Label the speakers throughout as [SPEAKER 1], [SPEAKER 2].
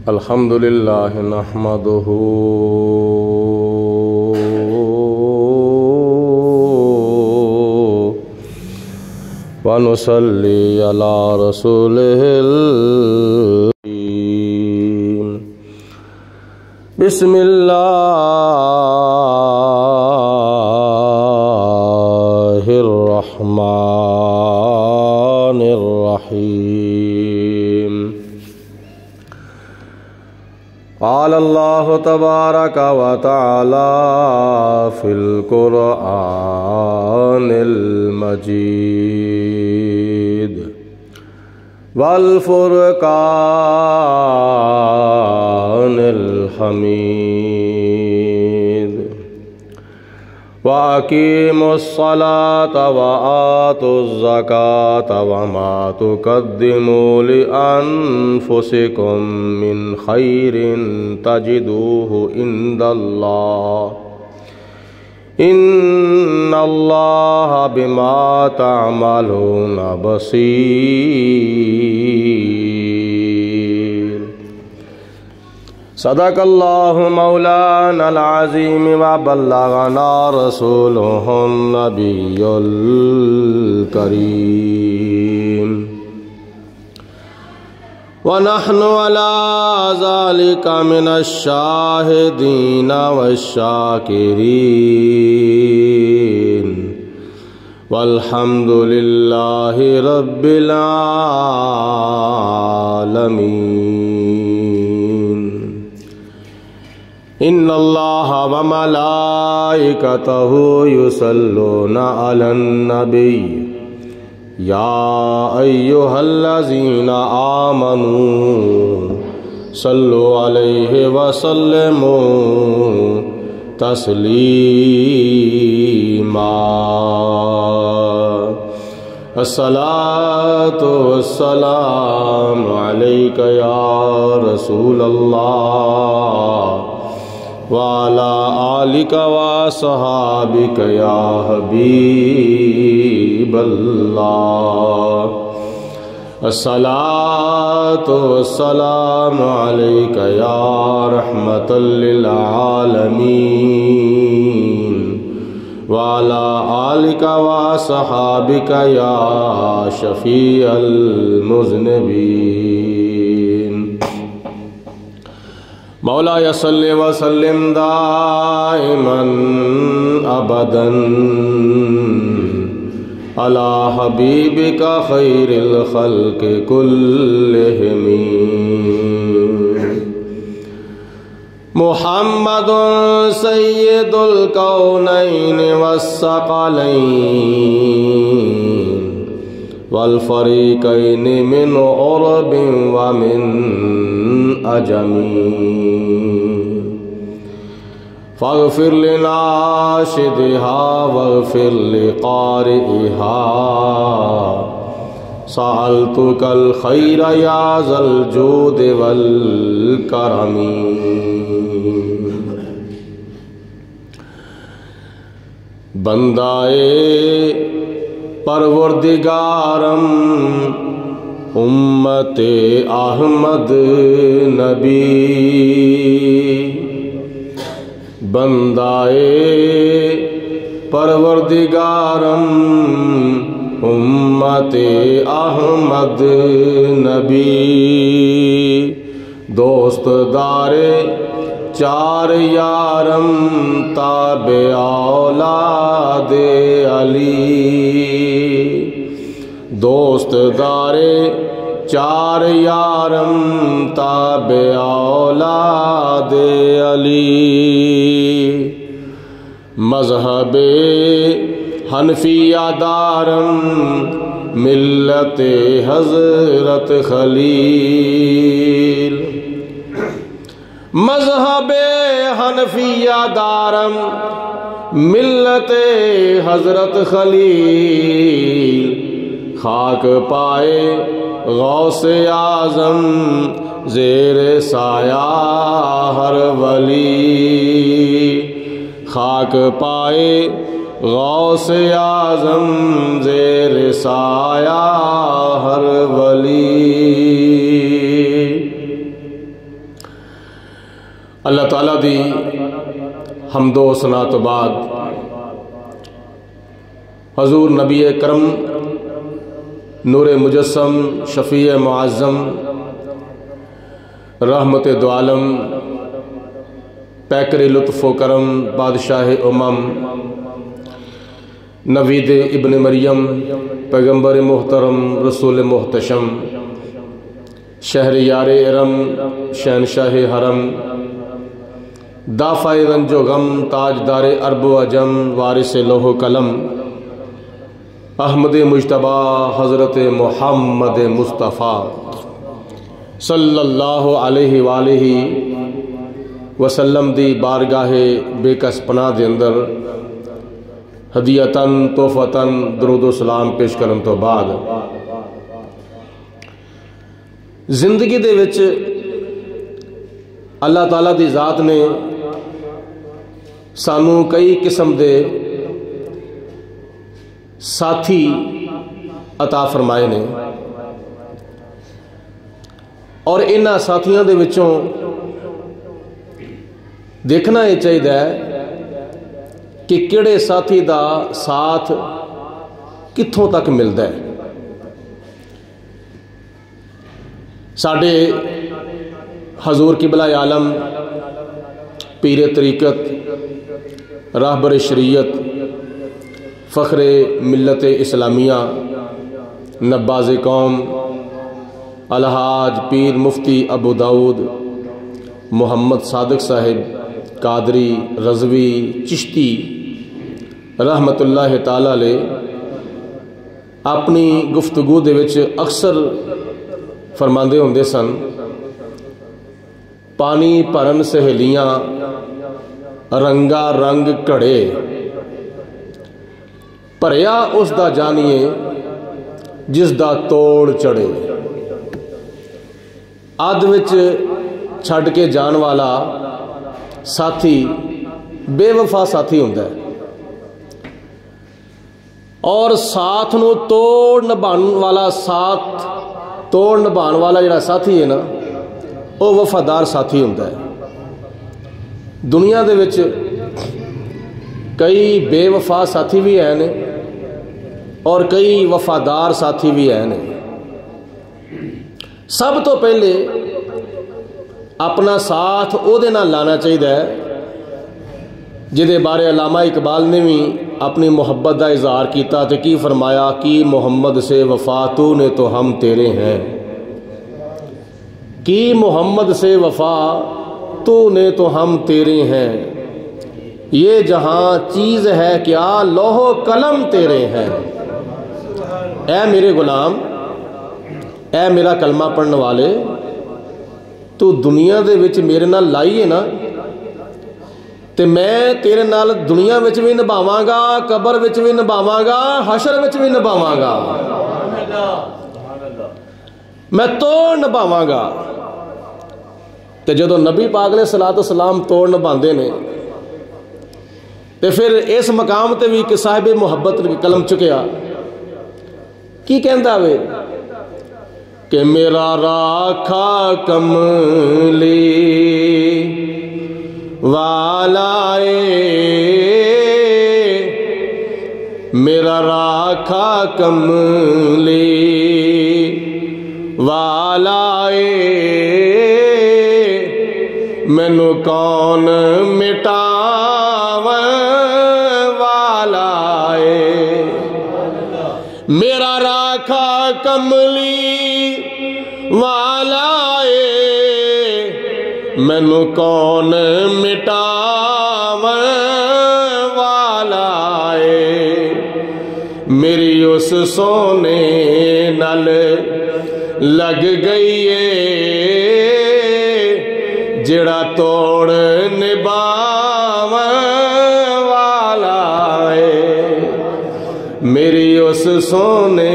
[SPEAKER 1] الحمدللہ نحمدہ ونصلی علی رسولہ الکریم بسم اللہ الرحمن الرحیم قال اللہ تبارک و تعالی فی القرآن المجید والفرقان الحمید وَأَقِيمُوا الصَّلَاةَ وَآتُوا الزَّكَاةَ وَمَا تُقَدِّمُوا لِأَنفُسِكُم مِّنْ خَيْرٍ تَجِدُوهُ عِندَ اللَّهِ إِنَّ اللَّهَ بِمَا تَعْمَلُونَ بَصِيرٌ صدق اللہ مولانا العظیم وبلغنا رسولہ النبی الکریم ونحن على ذلك من الشاہدین والشاکرین والحمد للہ رب العالمین ان اللہ وملائکتہ یصلون علی النبی یا ایہا الذین آمنوا صلوا علیہ وسلموا تسلیما الصلاۃ والسلام علیک یا رسول اللہ وعلى آلك وصحابك يا حبيب الله الصلاة والسلام عليك يا رحمة للعالمين وعلى آلك وصحابك يا شفيع المذنبين مولا صلی وسلم دائما ابدا علی حبیبک خیر الخلق کلہم محمد سید الکونین والثقلین والفریقین من عرب ومن أجمين فاغفر لناشدها واغفر لقارئها سألتك الخير يا ذا الجود والكرم بندائے پروردگارم امت احمد نبی بندائے پروردگارم امت احمد نبی دوست دار چار یارم تابع اولاد علی دوست دار چار یارم تابع اولاد علی مذہب حنفیہ دارم ملت حضرت خلیل مذہب حنفیہ دارم ملت حضرت خلیل خاک پائے غوث اعظم زیر سایہ ہر ولی خاک پائے غوث اعظم زیر سایہ ہر ولی۔ اللہ تعالیٰ دی حمد و ثنا تو بعد حضور نبی کرم نور مجسم شفیع معظم رحمت دو عالم پیکر لطف و کرم بادشاہ امم نوید ابن مریم پیغمبر محترم رسول محتشم شہر یار ارم شہنشاہ حرم دافع رنج و غم تاجدار عرب و عجم وارث لوح و قلم احمد مجتبی حضرت محمد مصطفیٰ صلی اللہ علیہ وآلہ وسلم دی بارگاہ بے کس پناہ دے اندر ہدیتاً تحفتاً درود و سلام پیش کرن تو بعد زندگی دے وچ اللہ تعالیٰ دی ذات نے سانو کئی قسم دے ساتھی عطا فرمائے نے اور انہاں ساتھیاں دے وچوں دیکھنا یہ چاہیے کہ کیڑے ساتھی دا ساتھ کتھوں تک ملتا ہے۔ ساڈے حضور قبلہ عالم پیر طریقت راہبر شریعت فخر ملت اسلامیہ نباز قوم الحاج پیر مفتی ابو داؤد محمد صادق صاحب قادری رضوی چشتی رحمت اللہ تعالیٰ علیہ اپنی گفتگو دے وچ اکثر فرماندے ہوندے سن، پانی پرن سہیلیاں رنگا رنگ کڑے پریا اس دا جانیے جس دا توڑ چڑھے۔ آد وچ چھڈ کے جان والا ساتھی بے وفا ساتھی ہوندا ہے اور ساتھ نو توڑ نبھان والا جڑا ساتھی ہے نا وہ وفادار ساتھی ہوندا ہے۔ دنیا دے وچ کئی بے وفا ساتھی بھی ہیں اور کئی وفادار ساتھی بھی ہیں۔ سب تو پہلے اپنا ساتھ او دے نال لانا چاہیے جدے بارے علامہ اقبال نے بھی اپنی محبت کا اظہار کیتا تے کی فرمایا کہ محمد سے وفا تو نے تو ہم تیرے ہیں، کہ محمد سے وفا تو نے تو ہم تیرے ہیں، یہ جہاں چیز ہے کیا لوح و قلم تیرے ہیں۔ اے میرے غلام، اے میرا کلمہ پڑھنے والے، تو دنیا دے وچ میرے نال لائی ہے نا تے میں تیرے نال دنیا وچ بھی نبھاواں گا، قبر وچ بھی نبھاواں گا، حشر وچ بھی نبھاواں گا، میں توڑ نبھاواں گا۔ تے جدو نبی پاک علیہ الصلوۃ والسلام توڑ نبھاندے نے تے پھر اس مقام تے بھی کہ صاحب محبت قلم چکیا کی کہندا وے کہ میرا راکھا کملی والا میرا راکھا کملی والا مینو کون مٹاو والا میرا راکھا کملی والا مینو کون مٹاو والا میری اس سونے نال لگ گئی جڑا توڑ نبھاو والا میری اس سونے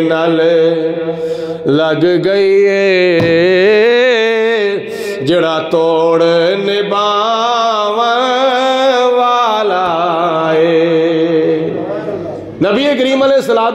[SPEAKER 1] نال لگ گئی جڑا توڑ نبھاو والا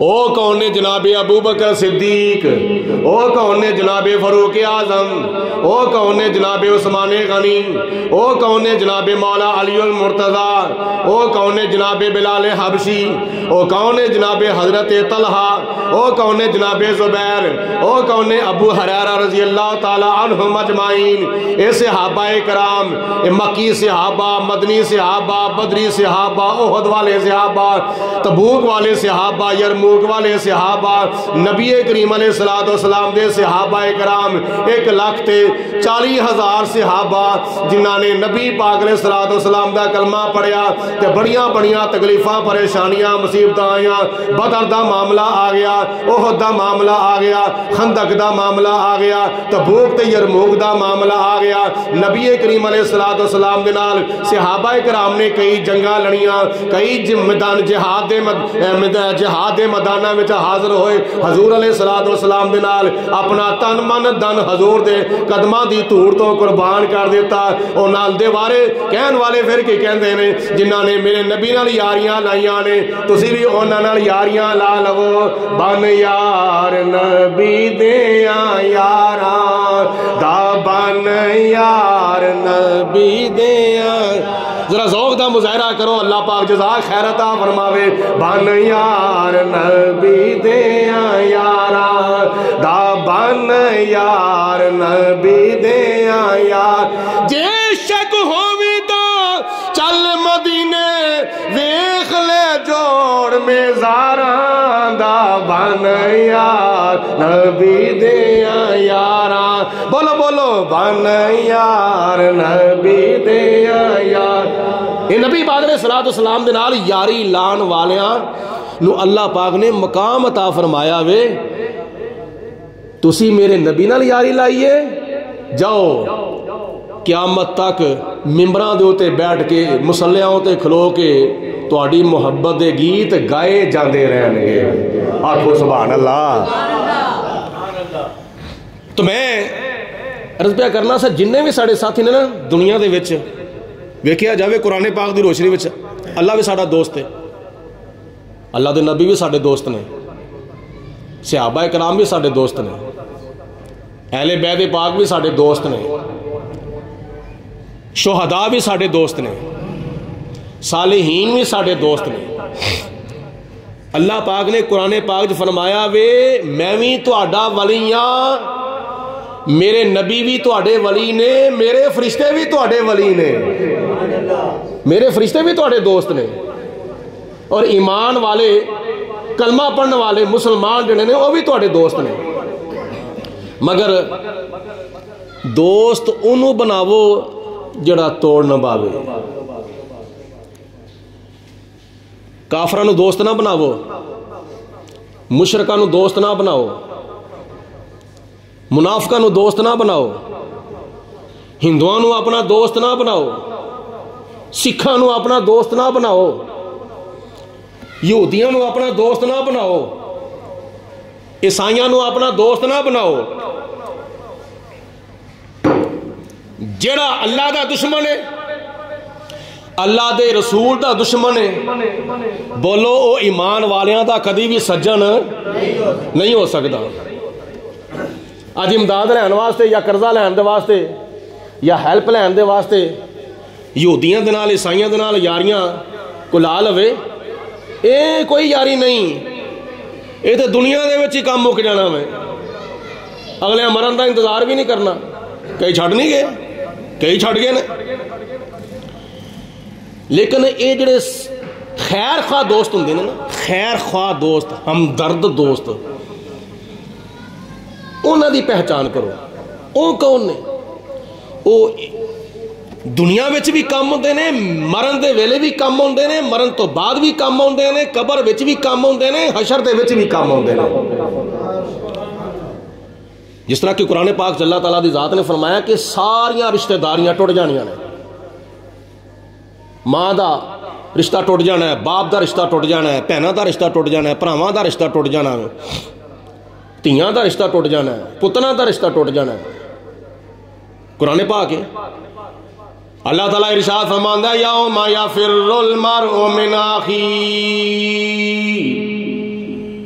[SPEAKER 1] او کون نے جناب ابو بکر صدیق، او کون نے جناب فاروق اعظم، او کون نے جناب عثمان غنی، او کون نے جناب مولا علی المرتضی، او کون نے جناب بلال حبشی، او کون نے جناب حضرت طلحہ، او کون نے جناب زبیر، او کون نے ابو ہریرہ رضی اللہ تعالی عنہم اجمعین۔ اے صحابہ کرام، اے مکی صحابہ، مدنی صحابہ، بدری صحابہ، احد والے صحابہ، تبوک والے صحابہ، یرموک والے صحابہ، نبی کریم علیہ السلام دے صحابہ کرام 1,40,000 صحابہ جنہاں نے نبی پاک علیہ السلام دا کلمہ پڑھیا تے بڑیاں بڑیاں تکلیفاں پریشانیاں مصیبتاں آئیاں، بدر دا معاملہ آ گیا، احد دا معاملہ آ گیا، خندق دا معاملہ آ گیا، تبوک تے یرموک دا معاملہ آ گیا۔ نبی کریم علیہ السلام دے نال صحابہ کرام نے کئی جنگاں لڑیاں، کئی میدان جہاد دے میداناں وچ حاضر ہوئے، حضور علیہ السلام دے نال اپنا تن من دن حضور دے قدماں دی دھوڑ تو قربان کر دیتا۔ او نال دے وارے کہن والے پھر کی کہندے نے جنہاں نے میرے نبی نال یاریاں لائیاں نے، تسی بھی انہاں نال یاریاں لا لو۔ بن یار نبی دیاں یاراں دا، بن یار نبی دیاں، ذرا ذوق دا مظاہرہ کرو، اللہ پاک جزاک خیر عطا فرماوے۔ بن یار نبی دیاں یاراں دا، بن یار نبی دیاں یار، جے شک ہووی دا چل مدینے ویکھ لے جوڑ میزاراں دا، بن یار نبی دیاں یاراں، بولو بولو، بن یار نبی دیاں یار۔ یہ نبی پاک علیہ السلام دے نال یاری لان والیاں نو اللہ پاک نے مقام عطا فرمایا وے، تسی میرے نبی نال یاری لائیے، جاؤ قیامت تک ممبراں دے اوتے بیٹھ کے مصلیاں اوتے کھلو کے تہاڈی محبت دے گیت گائے جاندے رہن گے۔ آکھو سبحان اللہ۔ تو میں عرض پیا کرنا سا جننے بھی ساڑے ساتھی نے نا دنیا دے وچ ویکھیا جاوے قرآن پاک دی روشنی وچ اللہ بھی ساڈا دوست ہے، اللہ دے نبی بھی ساڈے دوست نے، صحابہ کرام بھی ساڈے دوست نے، اہل بیت پاک بھی ساڈے دوست نے، شہداء بھی ساڈے دوست نے، صالحین بھی ساڈے دوست نے۔ اللہ پاک نے قرآن پاک جو فرمایا وے میں بھی تہاڈا ولی ہاں، میرے نبی بھی تہاڈے ولی نے، میرے فرشتے بھی تہاڈے ولی نے، میرے فرشتے بھی تہاڈے دوست نے، اور ایمان والے کلمہ پڑھنے والے مسلمان جڑے نے وہ بھی تہاڈے دوست نے، مگر دوست انہوں بناو جڑا توڑ نہ باوے، کافراں نو دوست نہ بناو، مشرکاں نو دوست نہ بناؤ، منافقاں نو دوست نہ بناؤ، ہندوؤں نو اپنا دوست نہ بناؤ، سکھاں نو اپنا دوست نہ بناؤ، یہودیاں نو اپنا دوست نہ بناؤ، عیسائیاں نو اپنا دوست نہ بناؤ۔ جڑا اللہ دا دشمن ہے، اللہ دے رسول دا دشمن ہے، بولو او ایمان والیاں دا کدی بھی سجن نہیں ہو سکتا۔ آج امداد لین واسطے یا قرضہ لین دے واسطے یا ہیلپ لین دے واسطے یہودیاں دے نال عیسائیاں دے نال یاریاں کو لا لوے، اے کوئی یاری نہیں، اے تے دنیا دے وچ ہی کام مک جانا میں، اگلے مرن دا انتظار بھی نہیں کرنا، کئی چھڑ نہیں گئے، کئی چھڑ گئے نے۔ لیکن اے جڑے خیر خواہ دوست ہوندے نے نا، خیر خواہ دوست، ہمدرد دوست، انہاں دی پہچان کرو۔ او کون نے؟ او دنیا وچ بھی کام ہوندے نے، مرن دے ویلے بھی کام ہوندے نے، مرن تو بعد بھی کام ہوندے نے، قبر وچ بھی کام ہوندے نے، حشر دے وچ بھی کام ہوندے نے۔ جس طرح کہ قرآن پاک اللہ تعالیٰ دی ذات نے فرمایا کہ ساریاں رشتہ داریاں ٹوٹ جانیاں نے، ماں دا رشتہ ٹوٹ جانا ہے، باپ دا رشتہ ٹوٹ جانا ہے، بہناں دا رشتہ ٹوٹ جانا ہے، بھراواں دا رشتہ ٹوٹ جانا ہے، تیاں دا رشتہ ٹوٹ جانا ہے، پتراں دا رشتہ ٹوٹ جانا ہے۔ قرآن پاک ہے، اللہ تعالیٰ ارشاد فرماندا ہے یوم یفر المرء من اخیہ،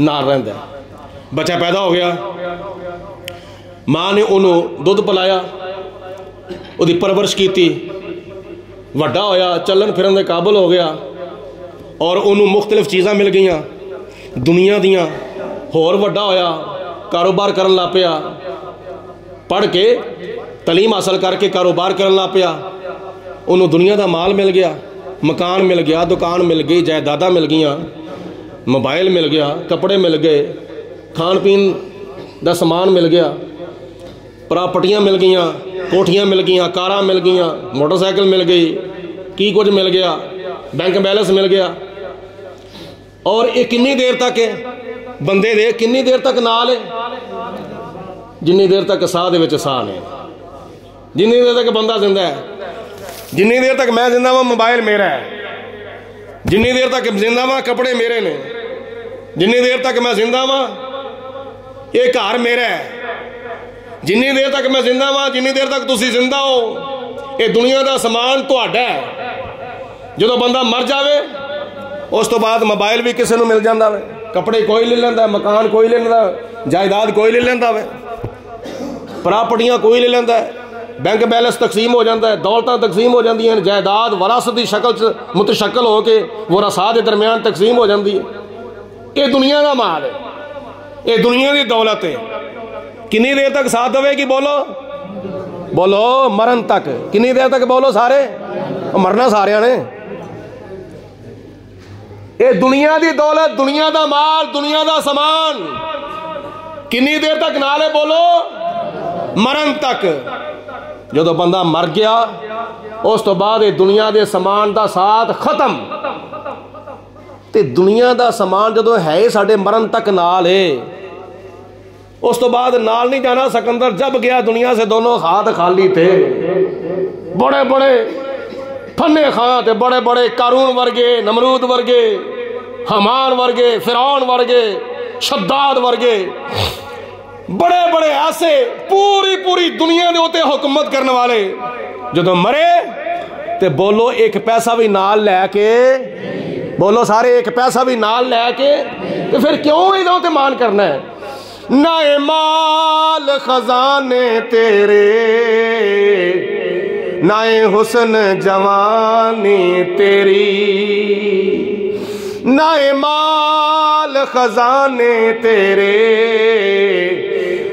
[SPEAKER 1] ਨਾਲ ਰਹਿੰਦਾ। ਬੱਚਾ ਪੈਦਾ ਹੋ ਗਿਆ, ਮਾਂ ਨੇ ਉਹਨੂੰ ਦੁੱਧ ਪਿਲਾਇਆ, ਉਹਦੀ ਪਰਵਰਿਸ਼ ਕੀਤੀ, ਵੱਡਾ ਹੋਇਆ, ਚੱਲਣ ਫਿਰਨ ਦੇ ਕਾਬਲ ਹੋ ਗਿਆ, ਔਰ ਉਹਨੂੰ ਮੁਖਤਲਿਫ ਚੀਜ਼ਾਂ ਮਿਲ ਗਈਆਂ ਦੁਨੀਆ ਦੀਆਂ। ਹੋਰ ਵੱਡਾ ਹੋਇਆ, ਕਾਰੋਬਾਰ ਕਰਨ ਲੱਗ ਪਿਆ, ਪੜ੍ਹ ਕੇ ਤਾਲੀਮ ਹਾਸਲ ਕਰਕੇ ਕਾਰੋਬਾਰ ਕਰਨ ਲੱਗ ਪਿਆ। ਉਹਨੂੰ ਦੁਨੀਆ ਦਾ ਮਾਲ ਮਿਲ ਗਿਆ, ਮਕਾਨ ਮਿਲ ਗਿਆ, ਦੁਕਾਨ ਮਿਲ ਗਈ, ਜਾਇਦਾਦਾਂ ਮਿਲ ਗਈਆਂ, ਮੋਬਾਈਲ ਮਿਲ ਗਿਆ, ਕੱਪੜੇ ਮਿਲ ਗਏ, ਖਾਣ ਪੀਣ ਦਾ ਸਮਾਨ ਮਿਲ ਗਿਆ, ਪ੍ਰਾਪਰਟੀਆਂ ਮਿਲ ਗਈਆਂ, ਕੋਠੀਆਂ ਮਿਲ ਗਈਆਂ, ਕਾਰਾਂ ਮਿਲ ਗਈਆਂ, ਮੋਟਰਸਾਈਕਲ ਮਿਲ ਗਈ, ਕੀ ਕੁਝ ਮਿਲ ਗਿਆ, ਬੈਂਕ ਬੈਲੈਂਸ ਮਿਲ ਗਿਆ। ਔਰ ਇਹ ਕਿੰਨੀ ਦੇਰ ਤੱਕ ਹੈ ਬੰਦੇ ਦੇ, ਕਿੰਨੀ ਦੇਰ ਤੱਕ ਨਾਲ ਹੈ? ਜਿੰਨੀ ਦੇਰ ਤੱਕ ਸਾਹ ਦੇ ਵਿੱਚ ਸਾਹ ਨੇ, ਜਿੰਨੀ ਦੇਰ ਤੱਕ ਬੰਦਾ ਜ਼ਿੰਦਾ ਹੈ। ਜਿੰਨੀ ਦੇਰ ਤੱਕ ਮੈਂ ਜ਼ਿੰਦਾ ਵਾਂ ਮੋਬਾਈਲ ਮੇਰਾ ਹੈ, ਜਿੰਨੀ ਦੇਰ ਤੱਕ ਜ਼ਿੰਦਾ ਵਾਂ ਕੱਪੜੇ ਮੇਰੇ ਨੇ, ਜਿੰਨੀ ਦੇਰ ਤੱਕ ਮੈਂ ਜ਼ਿੰਦਾ ਵਾਂ ਇਹ ਘਰ ਮੇਰਾ ਹੈ, ਜਿੰਨੀ ਦੇਰ ਤੱਕ ਮੈਂ ਜ਼ਿੰਦਾ ਵਾਂ, ਜਿੰਨੀ ਦੇਰ ਤੱਕ ਤੁਸੀਂ ਜ਼ਿੰਦਾ ਹੋ ਇਹ ਦੁਨੀਆ ਦਾ ਸਮਾਨ ਤੁਹਾਡਾ ਹੈ। ਜਦੋਂ ਬੰਦਾ ਮਰ ਜਾਵੇ ਉਸ ਤੋਂ ਬਾਅਦ ਮੋਬਾਈਲ ਵੀ ਕਿਸੇ ਨੂੰ ਮਿਲ ਜਾਂਦਾ ਵੇ, ਕੱਪੜੇ ਕੋਈ ਲੈ ਲੈਂਦਾ, ਮਕਾਨ ਕੋਈ ਲੈ ਲੈਂਦਾ, ਜਾਇਦਾਦ ਕੋਈ ਲੈ ਲੈਂਦਾ ਵੇ, ਪ੍ਰਾਪਰਟੀਆਂ ਕੋਈ ਲੈ ਲੈਂਦਾ, ਬੈਂਕ ਬੈਲੈਂਸ ਤਕਸੀਮ ਹੋ ਜਾਂਦਾ ਹੈ, ਦੌਲਤਾਂ ਤਕਸੀਮ ਹੋ ਜਾਂਦੀਆਂ, ਜਾਇਦਾਦ ਵਰਾਸਤ ਦੀ ਸ਼ਕਲ 'ਚ ਮੁਤਸ਼ਕਲ ਹੋ ਕੇ ਵਰਾਸਾ ਦੇ ਦਰਮਿਆਨ ਤਕਸੀਮ ਹੋ ਜਾਂਦੀ ਹੈ। ਇਹ ਦੁਨੀਆ ਦਾ ਮਾਲ ਹੈ, ਇਹ ਦੁਨੀਆ ਦੀ ਦੌਲਤ ਹੈ। ਕਿੰਨੀ ਦੇਰ ਤੱਕ ਸਾਥ ਦੇਵੇਗੀ? ਬੋਲੋ ਬੋਲੋ, ਮਰਨ ਤੱਕ। ਕਿੰਨੀ ਦੇਰ ਤੱਕ? ਬੋਲੋ ਸਾਰੇ, ਮਰਨਾ ਸਾਰਿਆਂ ਨੇ। ਇਹ ਦੁਨੀਆ ਦੀ ਦੌਲਤ, ਦੁਨੀਆ ਦਾ ਮਾਲ, ਦੁਨੀਆ ਦਾ ਸਮਾਨ ਕਿੰਨੀ ਦੇਰ ਤੱਕ ਨਾਲ ਹੈ? ਬੋਲੋ, ਮਰਨ ਤੱਕ। ਜਦੋਂ ਬੰਦਾ ਮਰ ਗਿਆ ਉਸ ਤੋਂ ਬਾਅਦ ਇਹ ਦੁਨੀਆ ਦੇ ਸਮਾਨ ਦਾ ਸਾਥ ਖਤਮ। ਤੇ ਦੁਨੀਆ ਦਾ ਸਮਾਨ ਜਦੋਂ ਹੈ ਸਾਡੇ ਮਰਨ ਤੱਕ ਨਾਲ ਹੈ, ਉਸ ਤੋਂ بعد نال نہیں جانا۔ سکندر جب گیا دنیا سے دونوں ہاتھ خالی تھے، بڑے بڑے فنے خاں تھے، بڑے بڑے قارون ورگے، نمرود ورگے، حامان ورگے، فرعون ورگے، شداد ورگے، بڑے بڑے ایسے پوری دنیا دے ہوتے حکومت کرنے والے جدو مرے تے بولو ایک پیسہ بھی نال لے کے، بولو سارے ایک پیسہ بھی نال لے کے، تو پھر کیوں ادھر تے مان کرنا ہے؟ نہ مال خزانے تیرے، نہ حسن جوانی تیری، نہ مال خزانے تیرے،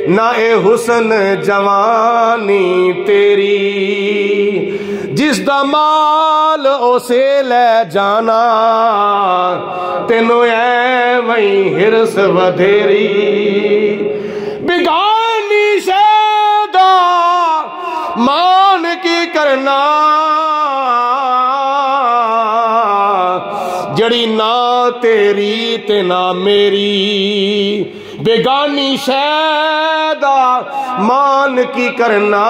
[SPEAKER 1] نہ حسن جوانی تیری، جس دا مال اسے لے جانا، تینوں اے وہیں ہرس ودھیری، بگانی شیدا مان کی کرنا، جڑی نہ تیری تے نہ میری، بیگانی شیدا مان کی کرنا،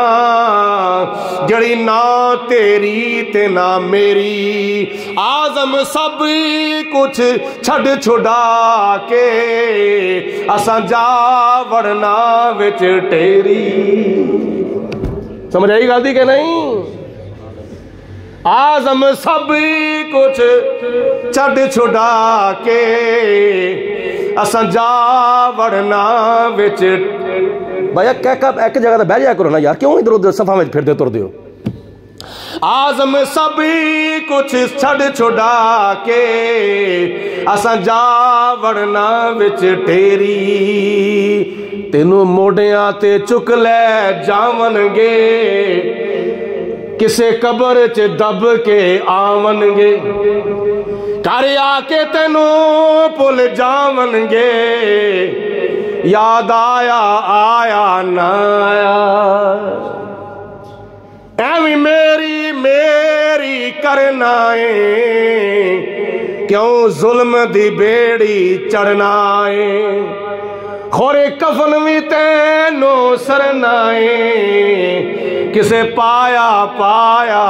[SPEAKER 1] جڑی نہ تیری تے نہ میری، آزم سب کچھ چھڑ چھڑا کے، اساں جا وڑنا وچ ٹیری۔ سمجھ آئی غلطی کہ نہیں؟ آزم سب کچھ چھڑ چھڑا کے، اساں جا وڑنا وچ۔ بھائی ایک جگہ تے بیٹھ جایا کرو نا یار، کیوں ادھر ادھر صفحہ میں پھردے تر دیو؟ آزم سب کچھ چھڑ چھڑا کے، اساں جا وڑنا وچ ٹیری، تینوں موڈیاں تے چک لے جاون گے، کسے قبر چ دب کے آون گے، گھر آ کے تینوں پل جاون گے، یاد آیا آیا نہ آیا، ایویں میری میری کرنا ہے، کیوں ظلم دی بیڑی چڑھنا ہے، خورے کفن بھی تینوں سرنا ہے، کسے پایا پایا۔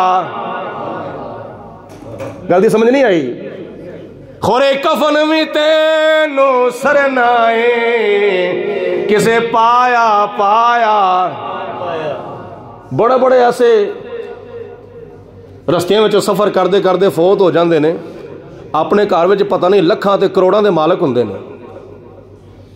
[SPEAKER 1] غلطی سمجھ نہیں آئی؟ خورے کفن بھی تینوں سرنا ہے، کسے پایا پایا۔ بڑے بڑے ایسے رستیاں میں سفر کردے کردے فوت ہو جاندے نے، اپنے گھر وچ پتہ نہیں لکھاں تے کروڑاں دے مالک ہوندے نے،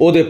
[SPEAKER 1] ਉਹਦੇ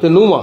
[SPEAKER 1] ਤੇ ਨੂੰਹਾਂ,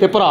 [SPEAKER 1] ਤੇ ਭਰਾ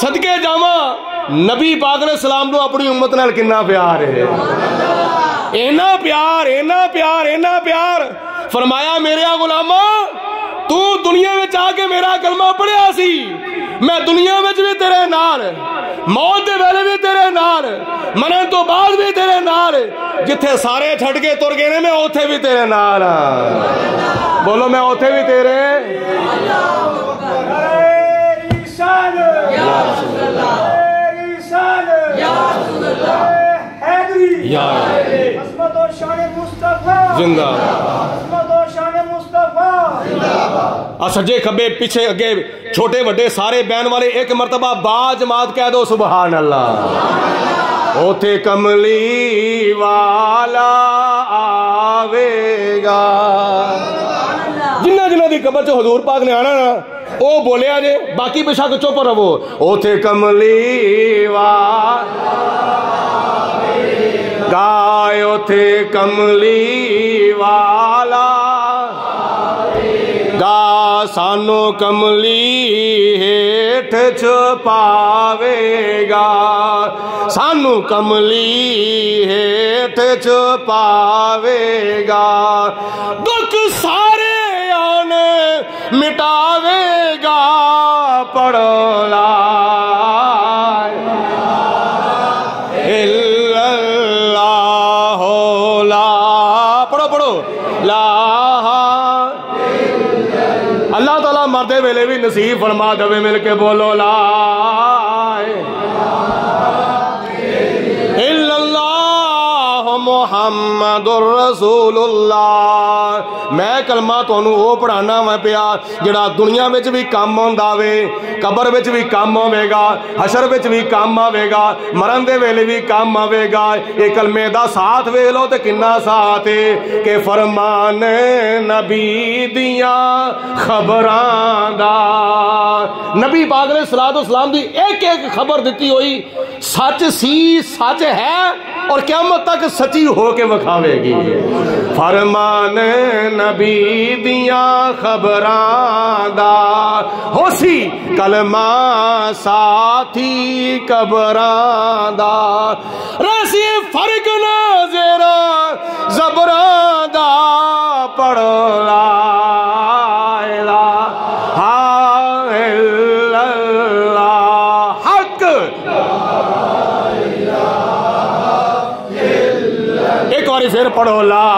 [SPEAKER 1] صدقے جاواں نبی پاک علیہ السلام نو اپنی امت نال کنا پیار ہے، اینا پیار اینا پیار اینا پیار۔ فرمایا میرے غلاماں تو دنیا میں آ کے میرا کلمہ پڑھیا سی، میں دنیا میں بھی تیرے نال، موت دے ویلے بھی تیرے نال، مرن تو بعد بھی تیرے نال، جتھے سارے چھڑ کے تر گئے نے میں اوتھے بھی تیرے نال ہاں۔ بولو میں اوتھے بھی تیرے۔ زندہ سجے کھبے پیچھے اگے چھوٹے وڈے سارے بین والے ایک مرتبہ با جماعت کہہ دو سبحان اللہ۔ اوتھے کملی والا آوے گا، جنہ جنہ دی قبر چ حضور پاک نے آنا نا او بولیا جے، باقی بے شک چپ رہو۔ اوتھے کملی والا گائے، اوتھے کملی والا گا، سانو کملی ہیٹھ چھپاوے گا، سانو کملی ہیٹھ چھپاوے گا، دکھ سارے آنے مٹاوے گا، پڑھو لا الا اللہ، لا پڑھو پڑھو لا۔ اللہ تعالیٰ مردے ویلے بھی نصیب فرما دے، مل کے بولو لا الا اللہ محمد الرسول اللہ۔ میں کلمہ تانوں وہ پڑھانا میں پیا جڑا دنیا وچ بھی کام ہوندا وے، قبر وچ بھی کام ہوے گا، حشر وچ بھی کام آوے گا، مرن دے ویلے بھی کام آوے گا۔ اے کلمے دا ساتھ ویکھ لو تے کنا ساتھ ہے کہ فرمان نبی دیاں خبراں دا، نبی پاک علیہ الصلوۃ والسلام دی ایک ایک خبر دتی ہوئی سچ سی، سچ ہے اور قیامت تک سچی ہو کے وکھاوے گی۔ فرمان نبی دیاں خبراں دا ہو سی کلمہ ساتھی قبراں دا، رسی فرق نہ زیرا زبراں دا، پڑھو لا الہ الا اللہ، حق ایک بار پھر پڑھو لا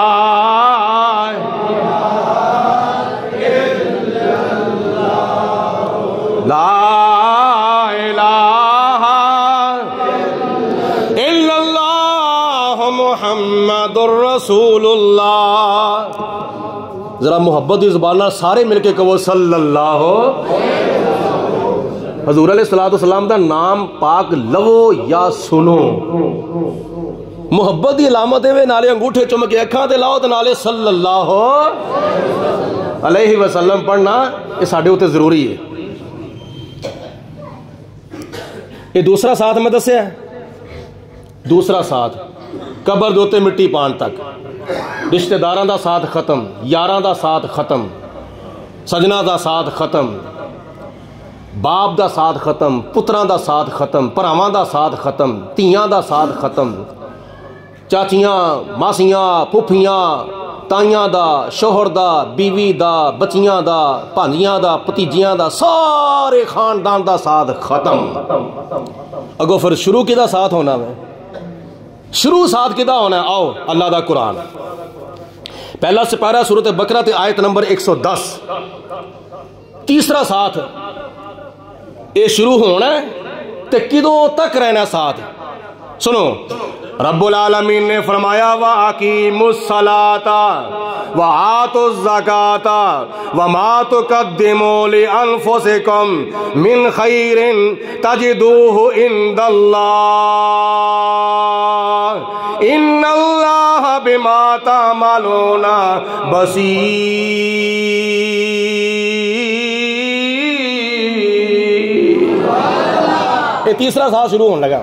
[SPEAKER 1] لا الہ الا اللہ محمد الرسول اللہ۔ ذرا محبت دی زبان نال سارے مل کے کہو صلی اللہ۔ حضور علیہ الصلوۃ والسلام دا نام پاک لو یا سنو، محبت دی علامت ہے، نالے انگوٹھے چوم کے اکھاں تے لاؤ تے نالے صلی اللہ علیہ وسلم پڑھنا، یہ ساڈے اوتے ضروری ہے۔ یہ دوسرا ساتھ میں دسیا ہے، دوسرا ساتھ قبر دوتے مٹی پان تک، رشتہ داراں دا ساتھ ختم، یاراں دا ساتھ ختم، سجنا دا ساتھ ختم، باپ دا ساتھ ختم، پتراں دا ساتھ ختم، پراواں دا ساتھ ختم، تیاں دا ساتھ ختم، چاچیاں ماسیاں پھوپھیاں تائیاں دا، شوہر دا، بیوی دا، بچیاں دا، بھانجیاں دا، پتیجیاں دا، سارے خاندان دا ساتھ ختم۔ اگو پھر شروع کدا ساتھ ہونا ہے، شروع ساتھ کدا ہونا ہے؟ آؤ اللہ دا قرآن، پہلا سپارہ سورۃ بقرہ تے آیت نمبر 110، تیسرا ساتھ یہ شروع ہونا ہے تے کدوں تک رہنا ساتھ؟ سنو، رب العالمین نے فرمایا وَأَقِیمُوا الصَّلَاةَ وَآتُوا الزَّکَاةَ وَمَا تُقَدِّمُوا لِأَنفُسِکُم مِّن خَیْرٍ تَجِدُوهُ عِندَ اللَّهِ إِنَّ اللَّهَ بِمَا تَعْمَلُونَ بَصِیرٌ۔ یہ تیسرا ساتھ شروع ہونے لگا،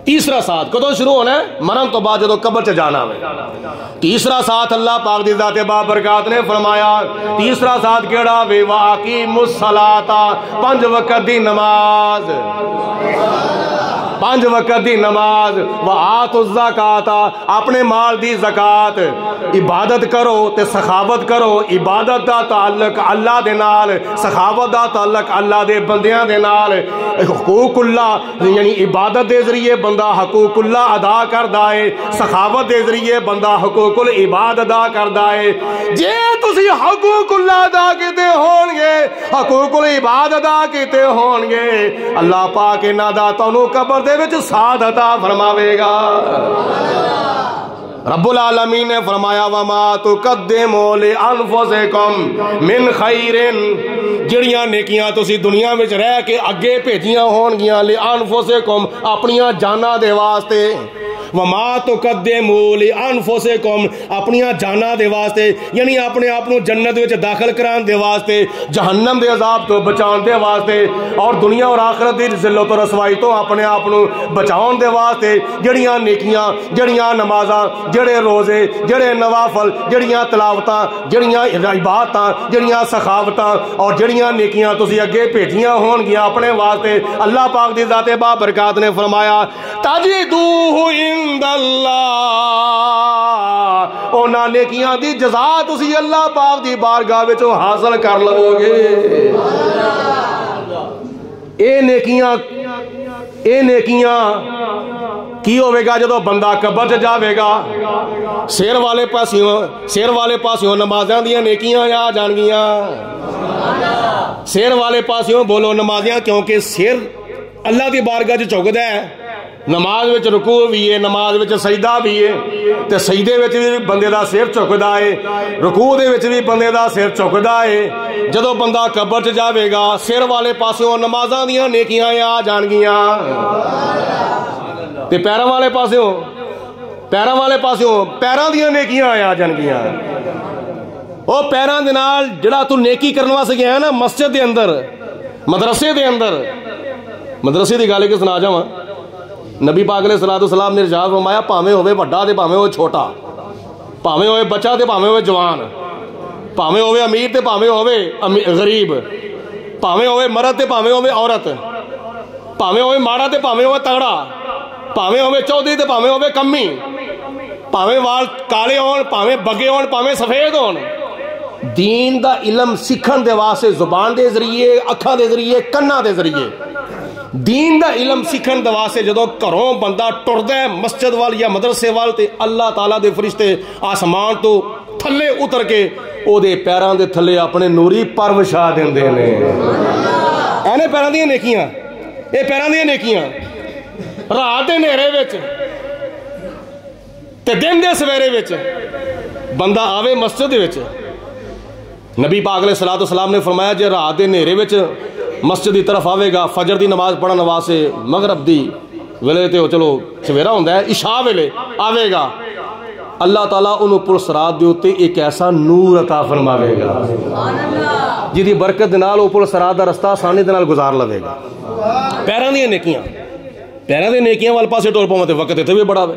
[SPEAKER 1] تیسرا ساتھ کدوں شروع ہونا ہے؟ مرن تو بعد جدو قبر چ جانا ہے. تیسرا ساتھ اللہ پاک دی ذات بابرکات نے فرمایا تیسرا ساتھ کیڑا وے واقیم الصلاۃ 5 وقت دی نماز 5 وقت دی نماز وآتوا الزکات اپنے مال دی زکات عبادت کرو تے سخاوت کرو. عبادت دا تعلق اللہ دے نال سخاوت دا تعلق اللہ دے بندیاں دے نال. حقوق اللہ یعنی عبادت دے ذریعے بندہ حقوق اللہ ادا کردا ہے سخاوت دے ذریعے بندہ حقوق العباد ادا کردا ہے. جے تسی حقوق اللہ ادا کیتے ہون گے حقوق العباد ادا کیتے ہون گے اللہ پاک انہاں دا تانوں قبر دے وچ ساتھ عطا فرماوے گا. رب العالمین نے فرمایا وما تقدموا لانفسکم من خیر جڑیاں نیکیاں تسی دنیا وچ رہ کے اگے بھیجیاں ہون گیاں لانفسکم اپنیاں جاناں دے واسطے وما تقدموا لانفسکم اپنیاں جاناں دے واسطے یعنی اپنے آپ کو جنت وچ داخل کران دے واسطے جہنم دے عذاب تو بچان دے واسطے اور دنیا اور آخرت دی ذلت و رسوائی تو اپنے آپ کو بچاؤن دے واسطے جڑیاں نیکیاں جڑیاں نمازاں جڑے روزے جڑے نوافل جڑیاں تلاوتاں جڑیاں عبادتاں جڑیاں سخاوتاں اور جڑیاں نیکیاں تسی اگے بھیجیاں ہون گیاں اپنے واسطے اللہ پاک دی ذات بابرکات نے فرمایا تجدوہ عند اللہ اونا نیکیاں دی جزا تسی اللہ پاک دی بارگاہ وچوں حاصل کر لو گے. اے نیکیاں کی ہوئے گا جدو بندہ قبر چ جاوے گا سیر والے پاسیوں نمازاں دیاں نیکیاں آ جان گیاں. سیر والے پاسیوں بولو نمازیاں کیونکہ سیر اللہ دی بارگاہ چ چکدا ہے. نماز وچ رکوع بھی ہے نماز وچ سجدہ بھی ہے تے سجدے وچ بھی بندے دا سر چکدا ہے رکوع دے وچ بھی بندے دا سر چکدا ہے. جدو بندہ قبر چ جاوے گا سر والے پاسوں نمازاں دیاں نیکیاں آ جان گیاں تے پیراں والے پاسوں پیراں دیاں نیکیاں آ جان گیاں. او پیراں دے نال جڑا تو نیکی کرن واسطے گیا ہے نا مسجد دے اندر مدرسے دے اندر مدرسے دی گل کہ سنا جاواں نبی پاک علیہ السلام نے ارشاد فرمایا بھاویں ہوے وڈا تے بھاویں ہوے چھوٹا بھاویں ہوے بچہ تے بھاویں ہوے جوان بھاویں ہوے امیر تے بھاویں ہوے غریب بھاویں ہوے مرد تے بھاویں ہوے عورت بھاویں ہوے ماڑا تے بھاویں ہوے تگڑا بھاویں ہوے چودھری تے بھاویں ہوے کمی بھاویں وال کالے ہون بھاویں بگے ہون بھاویں سفید ہون دین دا علم سکھن دے واسطے زبان دے ذریعے اکھاں دے ذریعے کناں دے ذریعے دین دا علم سکھن دے واسطے جدوں گھروں بندہ ٹردا ہے مسجد وال یا مدرسے وال تے اللہ تعالیٰ دے فرشتے آسمان تو تھلے اتر کے او دے پیراں دے تھلے اپنے نوری پر وچھا دیندے نے. اینے پیراں دیاں نیکیاں اے پیراں دیاں نیکیاں رات دے نیرے وچ تے دن دے سویرے وچ بندہ آوے مسجد دے وچ نبی پاک علیہ السلام نے فرمایا جے رات دے نیرے وچ مسجد دی طرف آوے گا فجر دی نماز پڑھن واسطے مغرب دی ویلے تے چلو سویرا ہوندا ہے عشاء ویلے آوے گا اللہ تعالیٰ انہوں پر سرات دے اوتے ایک ایسا نور عطا فرماوے گا جی دی برکت دے نال اوپر سرات دا رستہ آسانی دے نال گزار لوے گا. پیراں دی نیکیاں والے پاسے ٹور پاواں تے وقت ایتھے بھی بڑا وے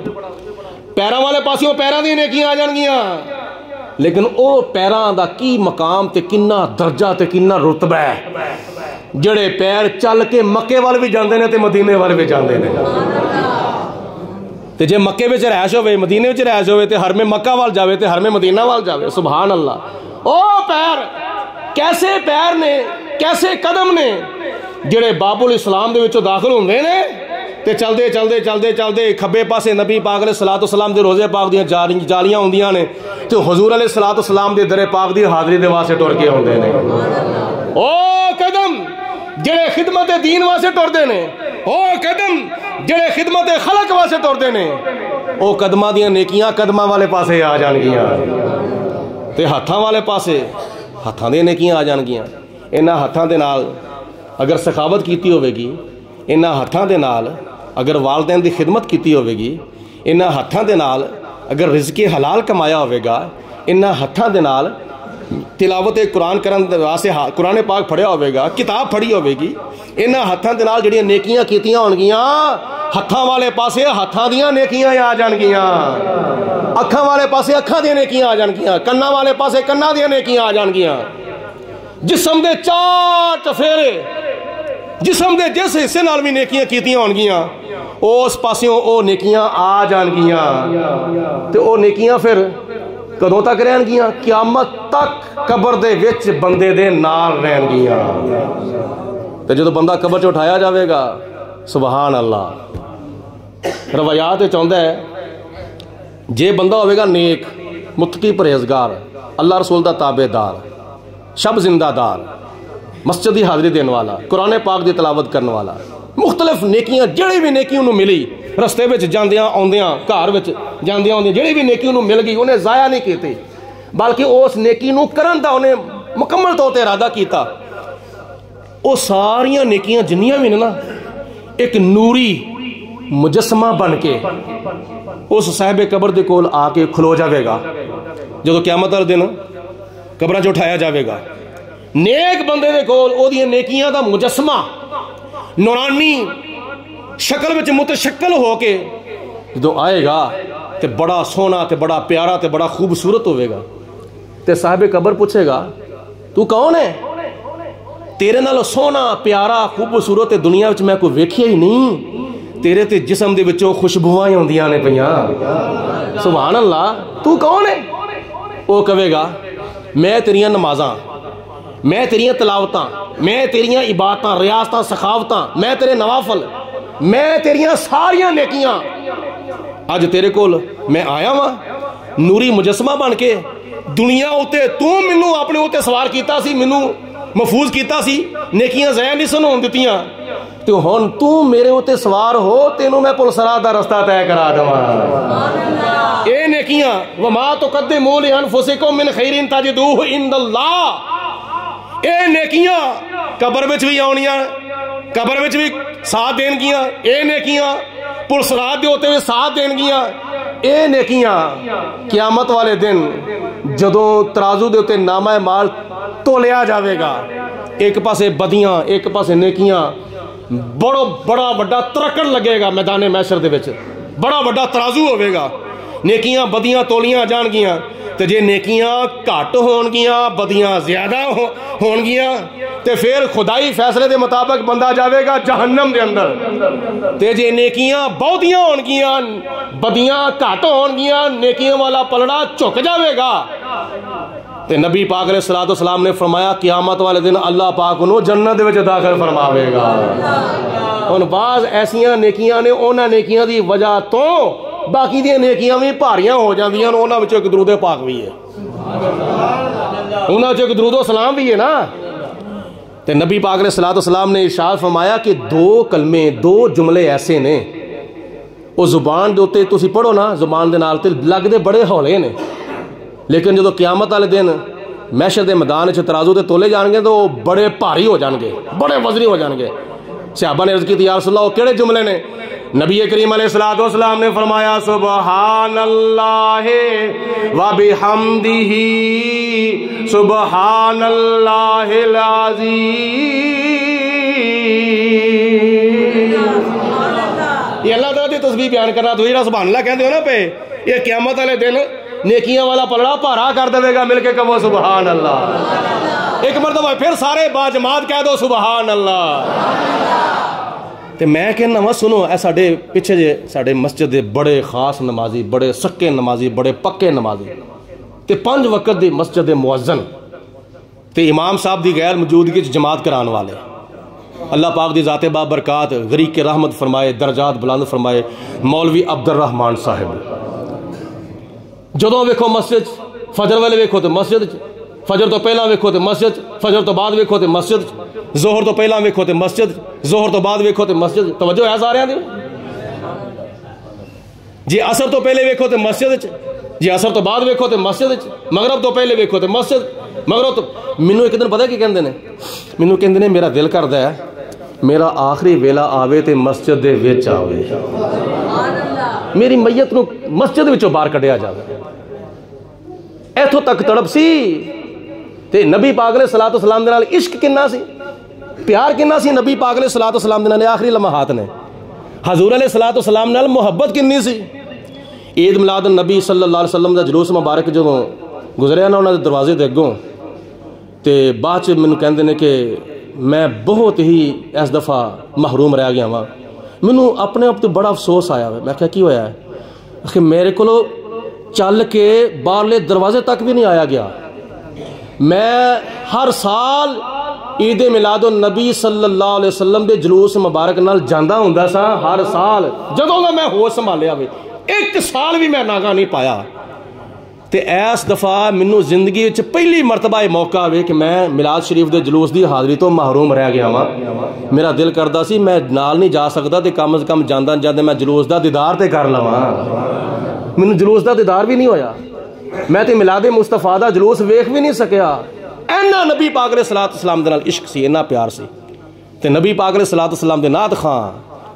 [SPEAKER 1] پیراں والے پاسوں پیراں دی نیکیاں آ جان گیاں لیکن او پیراں دا کی مقام تے کنا درجہ تے کنا رتبہ ہے جڑے پیر چل کے مکے وال بھی جاندے نے تے مدینے وال بھی جاندے نے تے جے مکے وچ رہائش ہوے مدینے وچ رہائش ہوے تے حرم مکہ وال جاوے تے حرم مدینہ وال جاوے سبحان اللہ. او پیر کیسے پیر نے کیسے قدم نے جڑے باب الاسلام دے وچوں داخل ہوندے نے تے چلدے کھبے پاسے نبی پاک علیہ السلام دے روزے پاک دیاں جالیاں ہوندیاں نے تے حضور علیہ السلام دے در پاک دی حاضری دے واسطے ٹر کے ہوندے نے. او قدم جڑے خدمت دین واسطے ٹردے نے او قدم جڑے خدمت خلق واسطے ٹردے نے او قدماں دیاں نیکیاں قدماں والے پاسے آ جان گیاں تے ہتھاں والے پاسے ہتھاں دیاں نیکیاں آ جان گیاں. انہاں ہتھاں دے نال اگر سخاوت کیتی ہوے گی انہاں ہتھاں دے نال اگر والدین دی خدمت کیتی ہوے گی انہاں ہتھاں دے نال اگر رزق حلال کمایا ہوے گا انہاں ہتھاں دے نال تلاوت قرآن کرن واسطے قرآن پاک پڑھیا ہوے گا کتاب پڑھی ہوے گی انہاں ہتھاں دے نال جڑیاں نیکیاں کیتیاں ہون گیاں ہتھاں والے پاسے ہتھاں دیاں نیکیاں آ جان گیاں، اکھاں والے پاسے اکھاں دیاں نیکیاں آ جان گیاں، کناں والے پاسے کناں دیاں نیکیاں آ جان گیاں، جسم دے چار چفیرے جسم دے جس حصے نال بھی نیکیاں کیتیاں ہون گیاں اس پاسیوں او نیکیاں آ جان گیاں، تے او نیکیاں پھر کدوں تک رہن گیاں؟ قیامت تک قبر دے وچ بندے دے نال رہن گیاں۔ تے جدو بندہ قبر چ اٹھایا جاوے گا، سبحان اللہ، روایات چاہتا ہے جے بندہ ہوئے گا نیک، متقی پرہیزگار، اللہ رسول دا تابع دار، شب زندہ دار، مسجد دی حاضری دین والا، قرآن پاک دی تلاوت کرنے والا، مختلف نیکیاں جڑی بھی نیکی انہوں ملی، رستے وچ جاندیاں آندیاں، گھر وچ جاندیاں آندیاں جڑی بھی نیکی انہوں مل گئی انہیں ضائع نہیں کیتی، بلکہ اس نیکی نو کرن دا انہیں مکمل طور تے ارادہ کیتا۔ وہ ساریاں نیکیاں جنیاں بھی نا ایک نوری مجسمہ بن کے اس صاحب قبر دے کول آ کے کھلو جاوے گا جدو قیامت والے دن قبراں چ اٹھایا جاوے گا۔ نیک بندے دے کول او دی نیکیاں دا مجسمہ نورانی شکل وچ متشکل ہو کے جدو آئے گا تے بڑا سونا تے بڑا پیارا تے بڑا خوبصورت ہوئے گا، تے صاحب قبر پوچھے گا تو کون ہے؟ تیرے نال سونا پیارا خوبصورت دنیا وچ میں کوئی ویکھیا ہی نہیں، تیرے تے جسم دے وچوں خوشبوئیں ہوندیاں نے پیاں، سبحان اللہ، تو کون ہے؟ وہ کہے گا میں تیریاں نمازاں، میں تیریاں تلاوتاں، میں تیریاں عبادتاں، ریاستاں، سخاوتاں، میں تیرے نوافل، میں تیریاں ساریاں نیکیاں اج تیرے کول میں آیا ہاں نوری مجسمہ بن کے دنیا اتے تو مینوں اپنے اتے سوار کیتا سی، مینوں محفوظ کیتا سی، نیکیاں ضائع نہیں سن ہون دتیاں، تو ہن تو میرے اتے سوار ہو تینوں میں پل صراط دا رستہ طے کرا دواں۔ اے نیکیاں وما تقدموا لانفسکم من خیر تجدوہ عند اللہ، اے نیکیاں قبر وچ بھی آنیاں، قبر وچ بھی ساتھ دین گیاں، اے نیکیاں پل صراط دے ہوتے ہوئے ساتھ دین گیاں، اے نیکیاں قیامت والے دن جدوں ترازو دے ہوتے نامہ مال تولیا جاوے گا، ایک پاسے بدیاں ایک پاسے نیکیاں، بڑا بڑا ترکڑ لگے گا میدان محشر دے وچ، بڑا بڑا ترازو ہوئے گا، نیکیاں بدیاں تولیاں جان گیاں، تے جے نیکیاں گھٹ ہون گیاں بدیاں زیادہ ہون گیاں تے پھر خدائی فیصلے دے مطابق بندہ جاوے گا جہنم دے اندر، تے جے نیکیاں بہتیاں ہون گیاں بدیاں گھٹ ہون گیاں نیکیاں والا پلڑا جھک جاوے گا، تے نبی پاک علیہ السلام نے فرمایا قیامت والے دن اللہ پاک انہوں جنت دے وچ داخل فرماوے گا۔ ان بعض ایسیاں نیکیاں نے انہاں نیکیاں دی وجہ تو باقی دی نیکیاں بھی بھاریاں ہو جاندیاں، انہاں وچ ایک درود پاک بھی ہے، انہاں وچ ایک درود و سلام بھی ہے نا۔ تے نبی پاک علیہ السلام نے ارشاد فرمایا کہ دو کلمے دو جملے ایسے نے وہ زبان دے اوتے تسی پڑھو نا زبان دے نال تے لگدے بڑے ہولے نے، لیکن جدو قیامت والے دن محشر دے میدان وچ ترازو تے تولے جان گے تو بڑے بھاری ہو جان گے، بڑے وزنی ہو جان گے۔ صحابہ نے عرض کی یا رسول اللہ کیڑے جملے نے؟ نبی کریم علیہ السلام نے فرمایا سبحان اللہ و بحمدہ سبحان اللہ العظیم۔ یہ اللہ تعالیٰ کی تسبیح بیان کر رہا تو یہ سبحان اللہ کہتے ہو نا پہ، یہ قیامت والے دن نیکیاں والا پلڑا بھارا کر دے گا، مل کے کہو سبحان اللہ، ایک مرتبہ پھر سارے باجماعت کہہ دو سبحان اللہ۔ تے میں کہنا وا سنو اے ساڈے پیچھے جے ساڈے مسجد دے بڑے خاص نمازی، بڑے سکے نمازی، بڑے پکے نمازی تے 5 وقت دی مسجد دے مؤذن تے امام صاحب دی غیر موجودگی وچ جماعت کران والے، اللہ پاک دی ذات با برکات غریق کے رحمت فرمائے، درجات بلند فرمائے، مولوی عبد الرحمان صاحب جدوں ویکھو مسجد فجر والے ویکھو تے مسجد، فجر تو پہلا ویکھو تے مسجد، فجر تو بعد ویکھو تے مسجد، ظہر تو پہلا ویکھو تے مسجد، ظہر تو بعد ویکھو تے مسجد، توجہ ہے سارے دی جی، عصر تو پہلے ویکھو تے مسجد، جی عصر تو بعد ویکھو تے مسجد، مغرب تو پہلے ویکھو تے مسجد، مغرب تو مینوں ایک دن پتہ کی کہندے نے، مینوں کہندے نے میرا دل کردا ہے میرا آخری ویلا آوے تے مسجد دے وچ آوے، میری میت نو مسجد وچوں باہر کڈیا جاوے، ایتھوں تک تڑپ سی تے نبی پاک علیہ السلام دے نال عشق کنا سی، پیار کنا سی نبی پاک علیہ السلام دے نال آخری لمحات نے، حضور علیہ الصلوۃ والسلام نال محبت کنی سی. عید میلاد النبی صلی اللہ علیہ وسلم دا جلوس مبارک جدوں گزریا نا انہاں دے دروازے دے اگوں تے بعد چ مینوں کہندے نے کہ میں بہت ہی اس دفعہ محروم رہ گیا ہاں. مینوں اپنے آپ تے بڑا افسوس آیا. میں کہا کی ہویا ہے کہ میرے کولو چل کے باہرلے دروازے تک بھی نہیں آیا گیا. میں ہر سال عید میلاد النبی صلی اللہ علیہ وسلم دے جلوس مبارک نال جاندا ہوندا سا. ہر سال جدوں دا میں ہوش سنبھالیا وے ایک سال بھی میں ناگاہ نہیں پایا. تے اس دفعہ مینوں زندگی وچ پہلی مرتبہ یہ موقع ہوئے کہ میں میلاد شریف دے جلوس دی حاضری تو محروم رہ گیا ہاں. میرا دل کردا سی میں نال نہیں جا سکدا تے کم از کم جاندا جاندے میں جلوس دا دیدار تے کر لواں. مینوں جلوس دا دیدار بھی نہیں ہویا. میں تے میلاد مصطفیٰ دا جلوس ویکھ بھی نہیں سکیا. اینا نبی پاک علیہ الصلوۃ والسلام دے نال عشق سی, اینا پیار سی. تے نبی پاک علیہ الصلوۃ والسلام دے نعت خواں,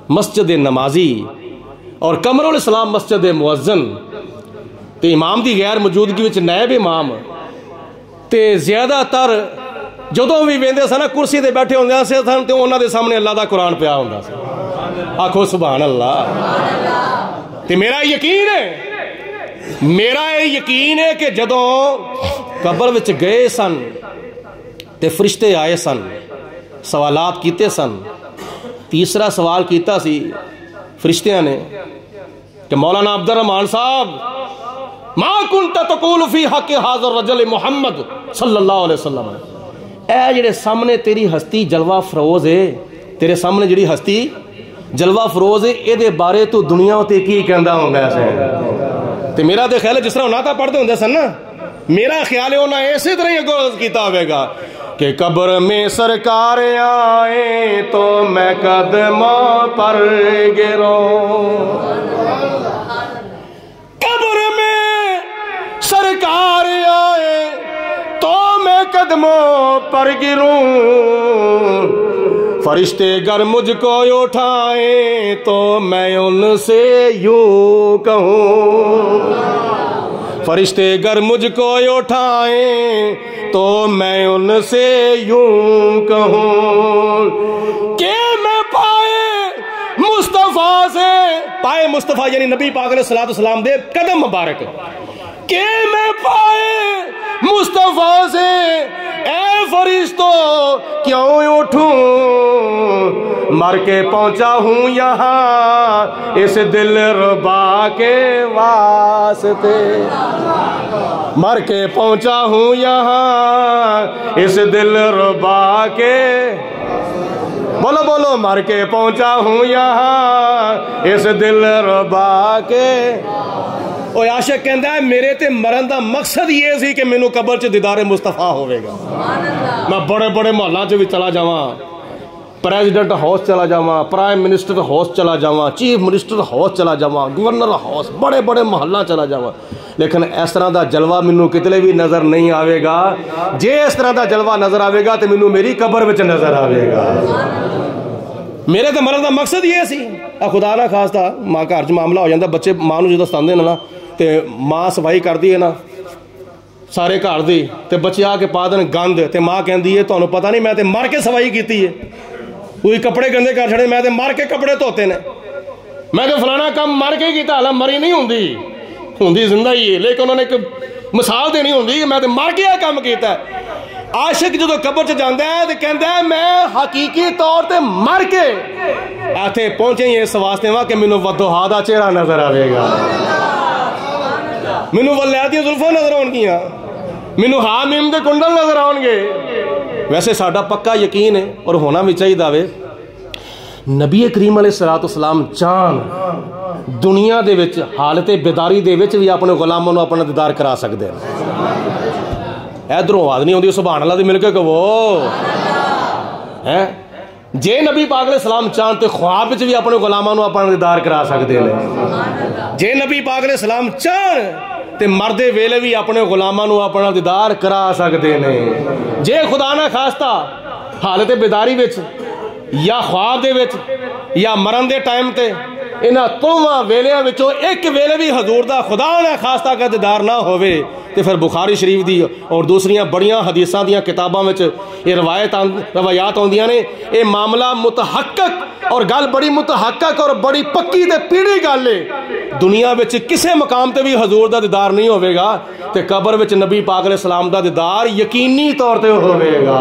[SPEAKER 1] مسجد نمازی اور قمر الاسلام مسجد مؤذن تے امام دی غیر موجودگی وچ نائب امام تے زیادہ تر جدوں بھی ویندے سن کرسی تے بیٹھے ہوندے سن تے انہاں دے سامنے اللہ دا قرآن پیا ہوندا سی. آکھو سبحان اللہ. تے میرا یقین ہے کہ جدوں قبر وچ گئے سن تے فرشتے آئے سن, سوالات کیتے سن. تیسرا سوال کیتا سی فرشتیاں نے کہ مولانا عبد الرحمان صاحب ما کنت تقول فی حق ھذا الرجل محمد صلی اللہ علیہ وسلم, اے جڑے سامنے تیری ہستی جلوہ فروز ہے, تیرے سامنے جڑی ہستی جلوہ فروز ہے, اے دے بارے تو دنیا تے کی کہندا ہوندا ہے. تے میرا تے خیال ہے جس طرح نعتاں پڑھتے ہوندے سن نا, میرا خیال ہے انہاں اسی طرح ہی عرض کیتا ہوئے گا کہ قبر میں سرکار آئے تو میں قدموں پر گروں, قبر میں سرکار آئے تو میں قدموں پر گروں, فرشتے گر مجھ کو اٹھائیں تو میں ان سے یوں کہوں, فرشتے گر مجھ کو اٹھائیں تو میں ان سے یوں کہوں کہ میں پائے مصطفیٰ یعنی نبی پاک علیہ الصلوۃ والسلام دے قدم مبارک, کہ میں پائے مصطفیٰ سے اے فرشتوں کیوں اٹھوں, مر کے پہنچا ہوں یہاں اس دل ربا کے واسطے, مر کے پہنچا ہوں یہاں اس دل ربا کے, بولو بولو, مر کے پہنچا ہوں یہاں اس دل ربا کے. او عاشق کہندا ہے میرے تے مرن دا مقصد یہ سی کہ مینوں قبر چ دیدار مصطفیٰ ہوے گا. میں بڑے بڑے محلاں چ بھی چلا جاواں, پریزیڈنٹ ہاؤس چلا جاواں, پرائم منسٹر ہاؤس چلا جاواں, چیف منسٹر ہاؤس چلا جاواں, گورنر ہاؤس, بڑے بڑے محلاں چلا جاواں, لیکن اس طرح دا جلوہ مینوں کتنے بھی نظر نہیں آئے گا. جے اس طرح دا جلوہ نظر آئے گا تو مینوں میری قبر وچ نظر آئے گا. میرے تے مرن دا مقصد یہ سی, خدا نہ خاصتا ماں گھر چ معاملہ ہو جاتا, بچے ماں نوں جدوں ستاندے نا تے ماں صفائی کردی ہے نا سارے گھر دی, تے بچے آ کے پا دین گند, تے ماں کہندی ہے تانوں پتہ نہیں میں تے مر کے صفائی کیتی ہے, کوئی کپڑے گندے کر چھڑے, میں تے مر کے کپڑے دھوتے نے, میں تے فلانا کام مر کے کیتا, حالانکہ مری نہیں ہوندی زندہ ہی ہے, لیکن انہوں نے ایک مثال دینی ہوندی کہ میں تے مر کے یہ کام کیتا ہے. عاشق جدو قبر چ جاندا ہے تے کہندا ہے میں حقیقی طور تے مر کے ایتھے پہنچے ہی اس واسطے وا کہ مینوں وضحا دا چہرہ نظر آئے گا, مینوں ولیاتیاں زلفاں نظر آن گیاں, مینوں حامیم دے کنڈل نظر آن گے. ویسے ساڈا پکا یقین ہے اور ہونا بھی چاہیے وے, نبی کریم علیہ الصلوۃ والسلام چاند دنیا دے وچ حالت بیداری دے وچ بھی اپنے غلاموں نوں اپنا دیدار کرا سکدے ہیں. ادھروں آواز نہیں ہوندی سبحان اللہ دی مل کے کہو ہیں, جے نبی پاک علیہ السلام چاند تے خواب وچ بھی اپنے غلاماں نوں اپنا دیدار کرا سکدے نے. جے نبی پاک علیہ السلام چاند تے مردے ویلے بھی اپنے غلاماں نوں اپنا دیدار کرا سکدے نے. جے خدا نہ خواستہ حالت بیداری وچ یا خواب دے وچ یا مرن دے ٹائم تے انہاں تروواں ویلیاں وچوں ایک ویلے بھی حضور دا خدا نے خاصتا کا دیدار نہ ہوئے تے پھر بخاری شریف دی اور دوسریاں بڑیاں حدیثاں دیاں کتاباں وچ یہ روایات ہوندیاں نے. یہ معاملہ متحقق اور گل بڑی متحقق اور بڑی پکی تے پیڑی گل ہے. دنیا وچ کسے مقام تے بھی حضور دا دیدار نہیں ہوئے گا تے قبر وچ نبی پاک علیہ السلام دا دیدار یقینی طور تے ہوئے گا.